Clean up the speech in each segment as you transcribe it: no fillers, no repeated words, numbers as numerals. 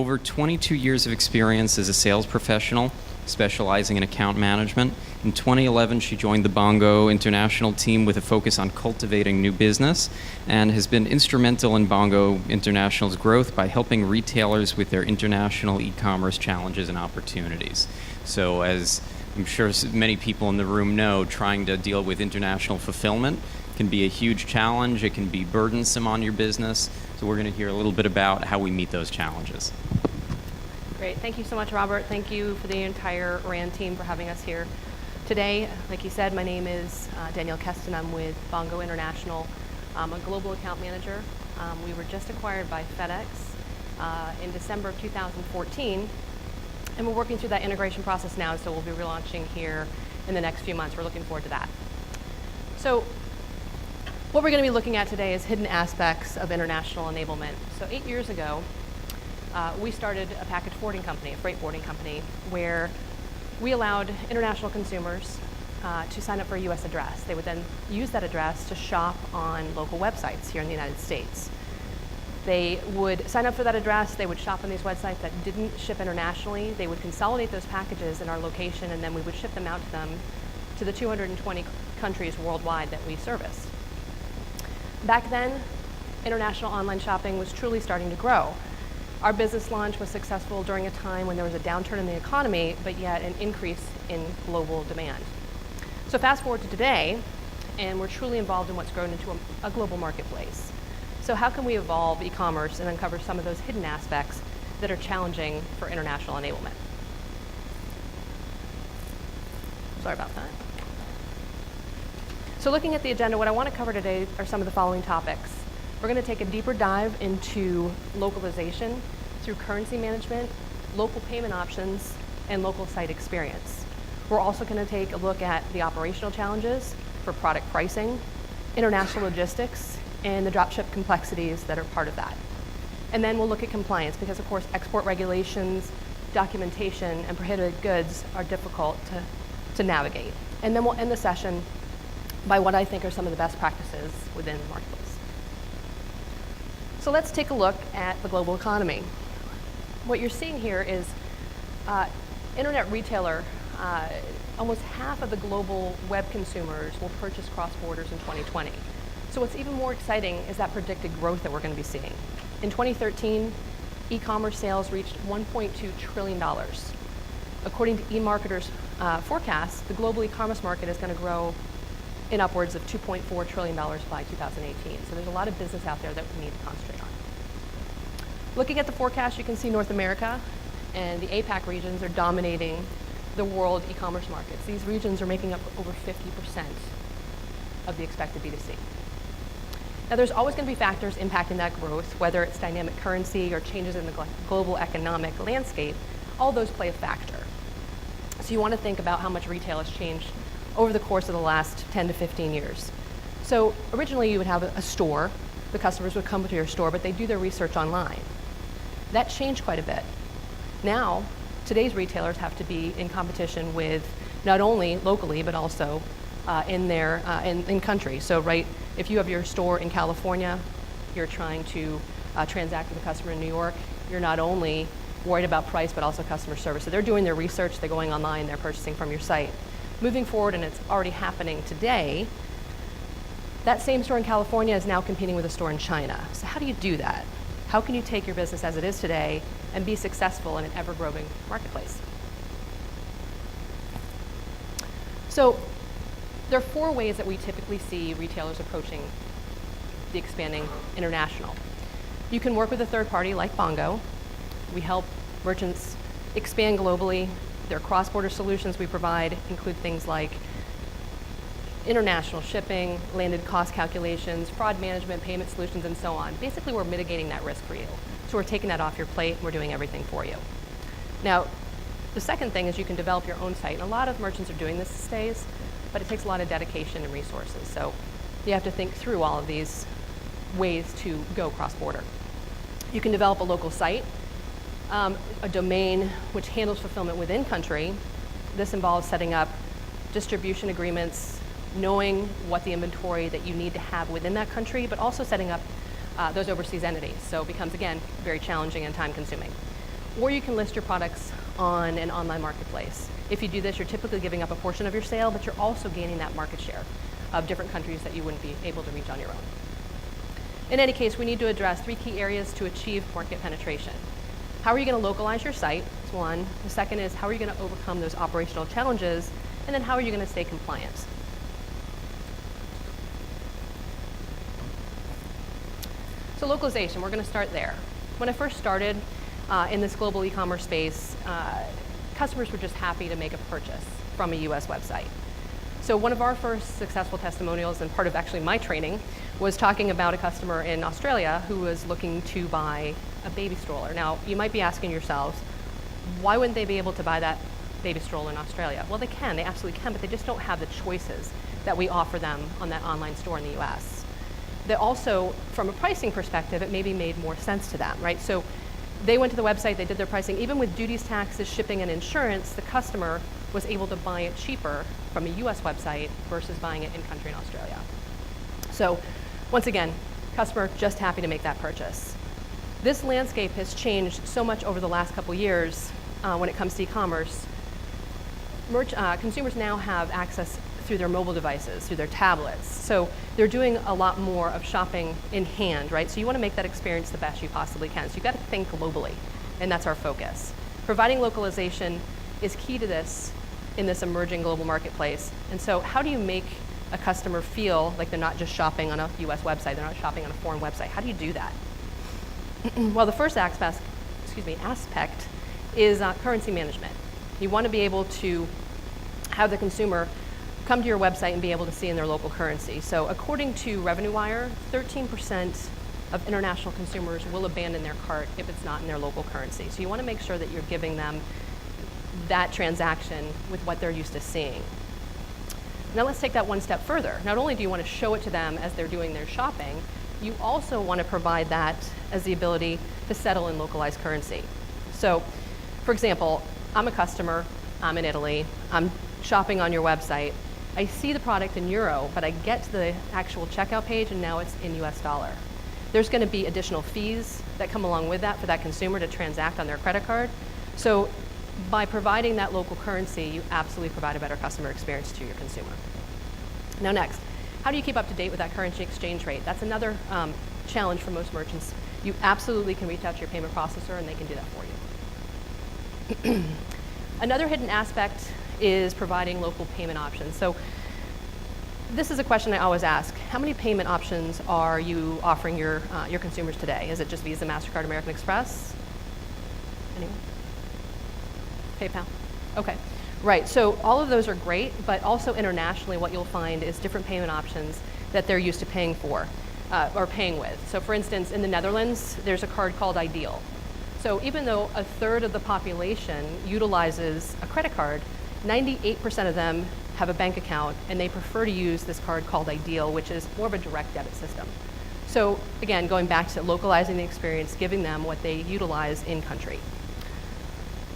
over 22 years of experience as a sales professional, specializing in account management. In 2011, she joined the Bongo International team with a focus on cultivating new business, and has been instrumental in Bongo International's growth by helping retailers with their international e-commerce challenges and opportunities. So as I'm sure many people in the room know, trying to deal with international fulfillment can be a huge challenge. It can be burdensome on your business. So we're going to hear a little bit about how we meet those challenges. Great. Thank you so much, Robert. Thank you for the entire RAND team for having us here today. Like you said, my name is Danielle Kesten. I'm with Bongo International. I'm a global account manager. We were just acquired by FedEx in December of 2014. And we're working through that integration process now, so we'll be relaunching here in the next few months. We're looking forward to that. So what we're going to be looking at today is hidden aspects of international enablement. So 8 years ago, we started a package forwarding company, a freight forwarding company, where we allowed international consumers to sign up for a US address. They would then use that address to shop on local websites here in the United States. They would sign up for that address, they would shop on these websites that didn't ship internationally, they would consolidate those packages in our location, and then we would ship them out to them to the 220 countries worldwide that we service. Back then, international online shopping was truly starting to grow. Our business launch was successful during a time when there was a downturn in the economy, but yet an increase in global demand. So fast forward to today, and we're truly involved in what's grown into a global marketplace. So how can we evolve e-commerce and uncover some of those hidden aspects that are challenging for international enablement? Sorry about that. So looking at the agenda, what I want to cover today are some of the following topics. We're going to take a deeper dive into localization through currency management, local payment options, and local site experience. We're also going to take a look at the operational challenges for product pricing, international logistics, and the dropship complexities that are part of that. And then we'll look at compliance, because of course export regulations, documentation, and prohibited goods are difficult to navigate. And then we'll end the session by what I think are some of the best practices within the marketplace. So let's take a look at the global economy. What you're seeing here is internet retailer, almost half of the global web consumers will purchase cross borders in 2020. So what's even more exciting is that predicted growth that we're going to be seeing. In 2013, e-commerce sales reached $1.2 trillion. According to eMarketer's forecast, the global e-commerce market is going to grow in upwards of $2.4 trillion by 2018. So there's a lot of business out there that we need to concentrate on. Looking at the forecast, you can see North America and the APAC regions are dominating the world e-commerce markets. These regions are making up over 50% of the expected B2C. Now there's always going to be factors impacting that growth, whether it's dynamic currency or changes in the global economic landscape. All those play a factor. So you want to think about how much retail has changed over the course of the last 10 to 15 years. So originally you would have a store, the customers would come to your store, but they do their research online. That changed quite a bit. Now, today's retailers have to be in competition with not only locally, but also in country. So right, if you have your store in California, you're trying to transact with a customer in New York, you're not only worried about price, but also customer service. So they're doing their research, they're going online, they're purchasing from your site. Moving forward, and it's already happening today, that same store in California is now competing with a store in China. So how do you do that? How can you take your business as it is today and be successful in an ever-growing marketplace? So there are 4 ways that we typically see retailers approaching the expanding international. You can work with a third party like Bongo. We help merchants expand globally. Their cross-border solutions we provide include things like international shipping, landed cost calculations, fraud management, payment solutions, and so on. Basically, we're mitigating that risk for you. So we're taking that off your plate, and we're doing everything for you. Now, the second thing is you can develop your own site. And a lot of merchants are doing this these days, but it takes a lot of dedication and resources. So you have to think through all of these ways to go cross-border. You can develop a local site, a domain which handles fulfillment within country. This involves setting up distribution agreements, knowing what the inventory that you need to have within that country, but also setting up those overseas entities. So it becomes, again, very challenging and time-consuming. or you can list your products on an online marketplace. If you do this, you're typically giving up a portion of your sale, but you're also gaining that market share of different countries that you wouldn't be able to reach on your own. In any case, we need to address 3 key areas to achieve market penetration. How are you going to localize your site? That's one. The second is, how are you going to overcome those operational challenges? And then how are you going to stay compliant? So localization, we're going to start there. When I first started in this global e-commerce space, customers were just happy to make a purchase from a US website. So one of our first successful testimonials, and part of actually my training, was talking about a customer in Australia who was looking to buy a baby stroller. Now, you might be asking yourselves, why wouldn't they be able to buy that baby stroller in Australia? Well, they can, they absolutely can, but they just don't have the choices that we offer them on that online store in the US. They also, from a pricing perspective, it maybe made more sense to them, right? So they went to the website, they did their pricing. Even with duties, taxes, shipping, and insurance, the customer was able to buy it cheaper from a US website versus buying it in country in Australia. So once again, customer just happy to make that purchase. This landscape has changed so much over the last couple years when it comes to e-commerce. Consumers now have access through their mobile devices, through their tablets. So they're doing a lot more of shopping in hand, right? So you want to make that experience the best you possibly can. So you've got to think globally, and that's our focus. Providing localization is key to this in this emerging global marketplace. And so how do you make a customer feel like they're not just shopping on a US website, they're not shopping on a foreign website? How do you do that? Well, the first aspect is currency management. You want to be able to have the consumer come to your website and be able to see in their local currency. So according to Revenue Wire, 13% of international consumers will abandon their cart if it's not in their local currency. So you want to make sure that you're giving them that transaction with what they're used to seeing. Now let's take that one step further. Not only do you want to show it to them as they're doing their shopping, you also want to provide that as the ability to settle in localized currency. So, for example, I'm a customer, I'm in Italy, I'm shopping on your website, I see the product in euro, but I get to the actual checkout page and now it's in US dollar. There's going to be additional fees that come along with that for that consumer to transact on their credit card. So by providing that local currency, you absolutely provide a better customer experience to your consumer. Now next, how do you keep up to date with that currency exchange rate? That's another challenge for most merchants. You absolutely can reach out to your payment processor and they can do that for you. Another hidden aspect is providing local payment options. So this is a question I always ask. How many payment options are you offering your consumers today? Is it just Visa, MasterCard, American Express? Anyone? PayPal? Okay. Right, so all of those are great, but also internationally what you'll find is different payment options that they're used to paying for, or paying with. So for instance, in the Netherlands, there's a card called Ideal. So even though a third of the population utilizes a credit card, 98% of them have a bank account and they prefer to use this card called Ideal, which is more of a direct debit system. So again, going back to localizing the experience, giving them what they utilize in country.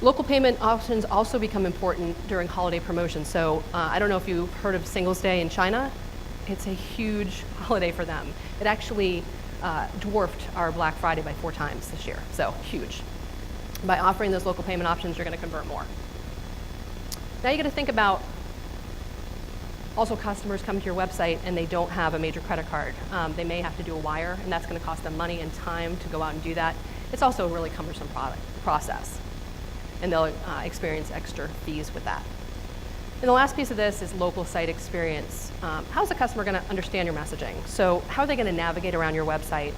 Local payment options also become important during holiday promotions. So I don't know if you've heard of Singles' Day in China. It's a huge holiday for them. It actually dwarfed our Black Friday by 4 times this year, so huge. By offering those local payment options, you're going to convert more. Now you got to think about also customers come to your website and they don't have a major credit card. They may have to do a wire, and that's going to cost them money and time to go out and do that. It's also a really cumbersome process, and they'll experience extra fees with that. And the last piece of this is local site experience. How's the customer going to understand your messaging? So how are they going to navigate around your website?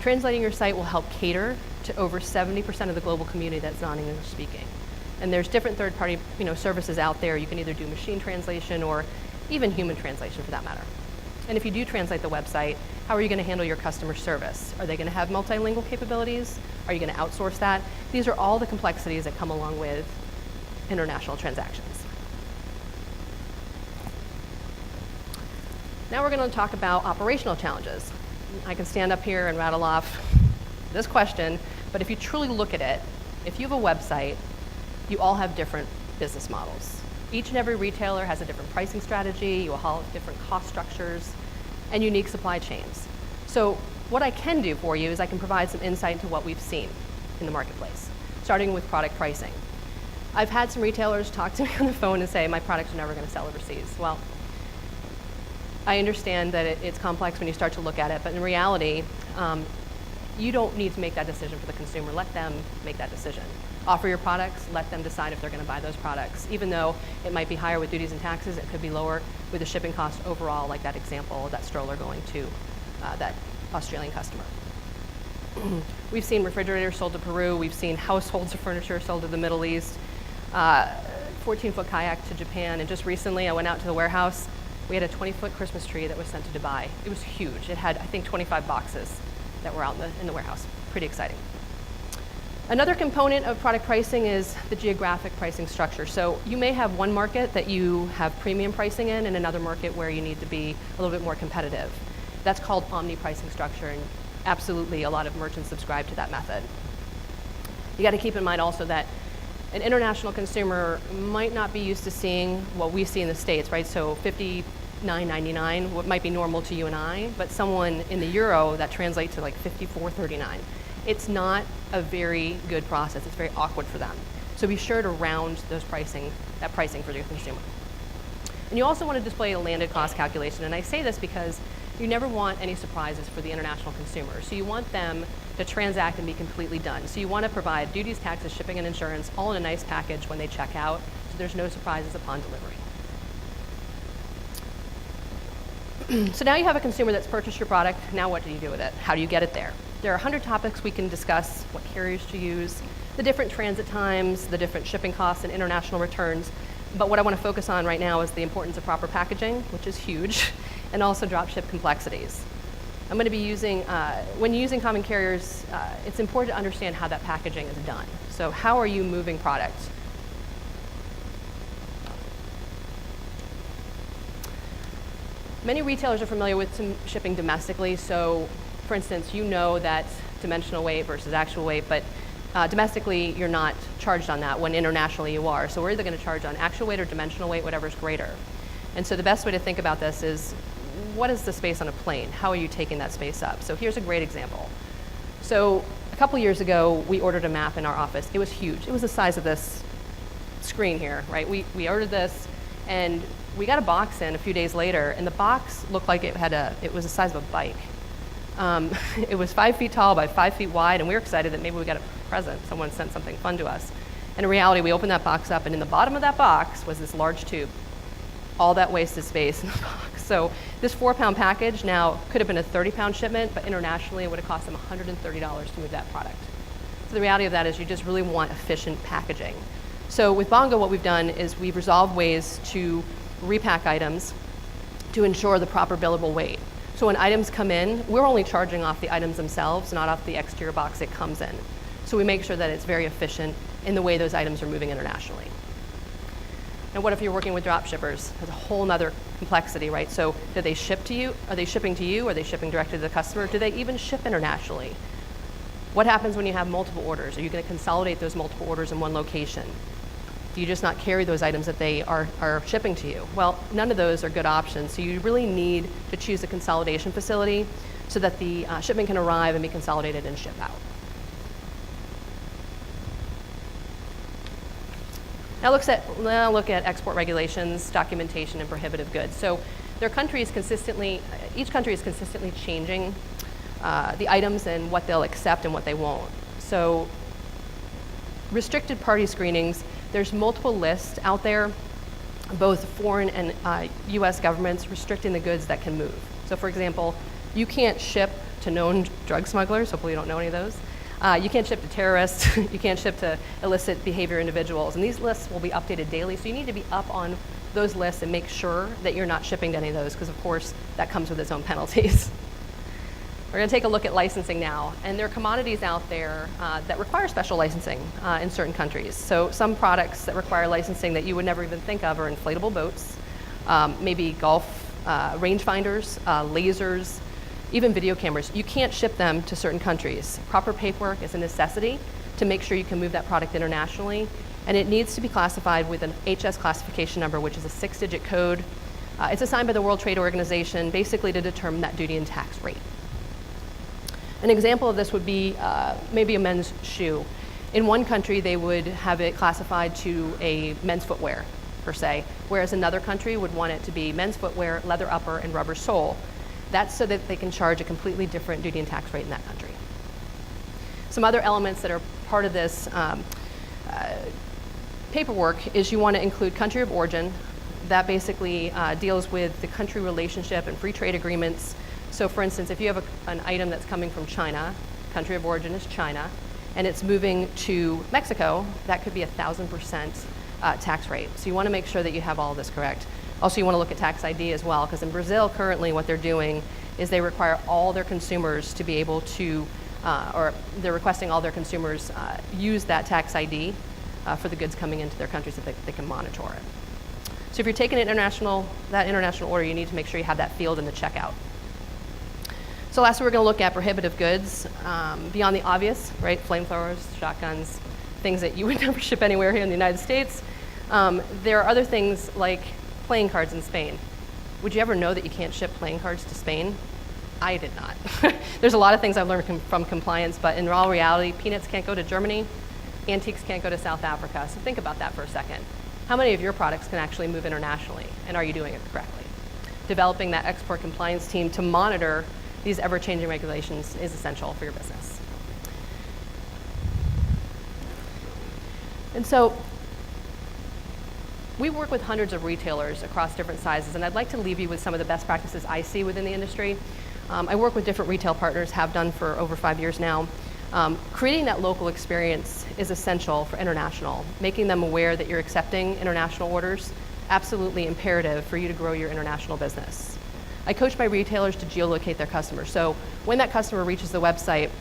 Translating your site will help cater to over 70% of the global community that's non-English speaking. And there's different third-party services out there. You can either do machine translation or even human translation for that matter. And if you do translate the website, how are you going to handle your customer service? Are they going to have multilingual capabilities? Are you going to outsource that? These are all the complexities that come along with international transactions. Now we're going to talk about operational challenges. I can stand up here and rattle off this question, but if you truly look at it, if you have a website, you all have different business models. Each and every retailer has a different pricing strategy, you all have different cost structures, and unique supply chains. So what I can do for you is I can provide some insight into what we've seen in the marketplace. starting with product pricing. I've had some retailers talk to me on the phone and say, my products are never going to sell overseas. Well, I understand that it's complex when you start to look at it, but in reality, you don't need to make that decision for the consumer. Let them make that decision. Offer your products, let them decide if they're going to buy those products. Even though it might be higher with duties and taxes, it could be lower with the shipping cost overall, like that example of that stroller going to that Australian customer. We've seen refrigerators sold to Peru. We've seen households of furniture sold to the Middle East. 14-foot kayak to Japan. And just recently, I went out to the warehouse. We had a 20-foot Christmas tree that was sent to Dubai. It was huge. It had, I think, 25 boxes that were out in the warehouse. Pretty exciting. Another component of product pricing is the geographic pricing structure. So you may have one market that you have premium pricing in and another market where you need to be a little bit more competitive. That's called omni pricing structure, and absolutely a lot of merchants subscribe to that method. You got to keep in mind also that an international consumer might not be used to seeing what we see in the States, right? So $59.99, what might be normal to you and I, but someone in the euro, that translates to like $54.39. It's not a very good process. It's very awkward for them. So be sure to round that pricing for your consumer. And you also want to display a landed cost calculation. And I say this because you never want any surprises for the international consumer. So you want them to transact and be completely done. So you want to provide duties, taxes, shipping, and insurance all in a nice package when they check out, so there's no surprises upon delivery. So now you have a consumer that's purchased your product. Now what do you do with it? How do you get it there? There are 100 topics we can discuss: what carriers to use, the different transit times, the different shipping costs, and international returns. But what I want to focus on right now is the importance of proper packaging, which is huge, and also dropship complexities. I'm going to be using, when using common carriers, it's important to understand how that packaging is done. So how are you moving product? Many retailers are familiar with some shipping domestically. So for instance, you know that dimensional weight versus actual weight, but domestically you're not charged on that, when internationally you are. So we're either going to charge on actual weight or dimensional weight, whatever's greater. And so the best way to think about this is, what is the space on a plane? How are you taking that space up? So here's a great example. So a couple years ago, we ordered a map in our office. It was huge. It was the size of this screen here, right? We ordered this, and we got a box in a few days later, and the box looked like it was the size of a bike. It was 5 feet tall by 5 feet wide, and we were excited that maybe we got a present. Someone sent something fun to us. And in reality, we opened that box up, and in the bottom of that box was this large tube. All that wasted space in the box. So this 4-pound package now could have been a 30-pound shipment, but internationally it would have cost them $130 to move that product. So the reality of that is you just really want efficient packaging. So with Bongo, what we've done is we've resolved ways to repack items to ensure the proper billable weight. So when items come in, we're only charging off the items themselves, not off the exterior box it comes in. So we make sure that it's very efficient in the way those items are moving internationally. And what if you're working with drop shippers? There's a whole nother complexity, right? So do they ship to you? Are they shipping to you? Are they shipping directly to the customer? Do they even ship internationally? What happens when you have multiple orders? Are you going to consolidate those multiple orders in one location? Do you just not carry those items that they are shipping to you? Well, none of those are good options. So you really need to choose a consolidation facility so that the shipment can arrive and be consolidated and ship out. Now look at export regulations, documentation, and prohibitive goods. So each country is consistently changing the items and what they'll accept and what they won't. So restricted party screenings, there's multiple lists out there, both foreign and US governments restricting the goods that can move. So for example, you can't ship to known drug smugglers, hopefully you don't know any of those. You can't ship to terrorists, you can't ship to illicit behavior individuals, and these lists will be updated daily, so you need to be up on those lists and make sure that you're not shipping to any of those, because of course that comes with its own penalties. We're going to take a look at licensing now, and there are commodities out there that require special licensing in certain countries. So some products that require licensing that you would never even think of are inflatable boats, maybe golf rangefinders, lasers, even video cameras. You can't ship them to certain countries. Proper paperwork is a necessity to make sure you can move that product internationally, and it needs to be classified with an HS classification number, which is a 6-digit code. It's assigned by the World Trade Organization basically to determine that duty and tax rate. An example of this would be maybe a men's shoe. In one country, they would have it classified to a men's footwear, per se, whereas another country would want it to be men's footwear, leather upper, and rubber sole. That's so that they can charge a completely different duty and tax rate in that country. Some other elements that are part of this paperwork is you want to include country of origin. That basically deals with the country relationship and free trade agreements. So for instance, if you have an item that's coming from China, country of origin is China, and it's moving to Mexico, that could be 1,000% tax rate. So you want to make sure that you have all of this correct. Also, you want to look at tax ID as well, because in Brazil currently what they're doing is they require all their consumers to be able to, or they're requesting all their consumers use that tax ID for the goods coming into their country so that they can monitor it. So if you're taking that international order, you need to make sure you have that field in the checkout. So lastly, we're going to look at prohibitive goods. Beyond the obvious, right? Flamethrowers, shotguns, things that you would never ship anywhere here in the United States. There are other things like playing cards in Spain. Would you ever know that you can't ship playing cards to Spain? I did not. There's a lot of things I've learned from compliance, but in all reality, peanuts can't go to Germany, antiques can't go to South Africa. So think about that for a second. How many of your products can actually move internationally, and are you doing it correctly? Developing that export compliance team to monitor these ever-changing regulations is essential for your business. And so we work with hundreds of retailers across different sizes, and I'd like to leave you with some of the best practices I see within the industry. I work with different retail partners, have done for over 5 years now. Creating that local experience is essential for international. Making them aware that you're accepting international orders, absolutely imperative for you to grow your international business. I coach my retailers to geolocate their customers. So when that customer reaches the website,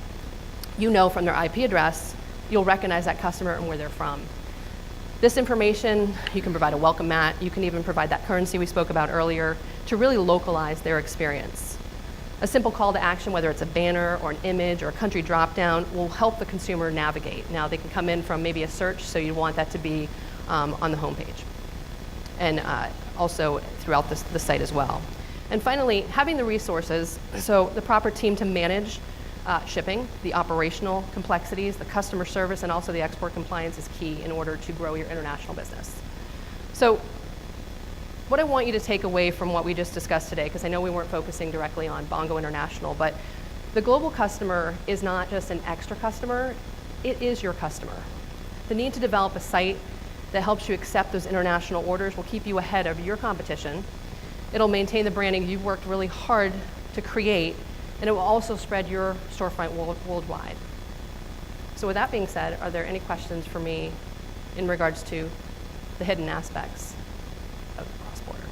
you know from their IP address, you'll recognize that customer and where they're from. This information, you can provide a welcome mat, you can even provide that currency we spoke about earlier to really localize their experience. A simple call to action, whether it's a banner or an image or a country drop-down, will help the consumer navigate. Now they can come in from maybe a search, so you want that to be on the homepage. And also throughout the site as well. And finally, having the resources, so the proper team to manage shipping, the operational complexities, the customer service, and also the export compliance is key in order to grow your international business. So what I want you to take away from what we just discussed today, because I know we weren't focusing directly on Bongo International, but the global customer is not just an extra customer, it is your customer. The need to develop a site that helps you accept those international orders will keep you ahead of your competition. It'll maintain the branding you've worked really hard to create, and it will also spread your storefront worldwide. So with that being said, are there any questions for me in regards to the hidden aspects of cross-border?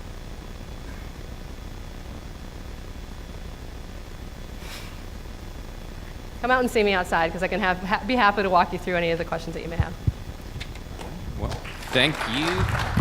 Come out and see me outside, because I can be happy to walk you through any of the questions that you may have. Well, thank you.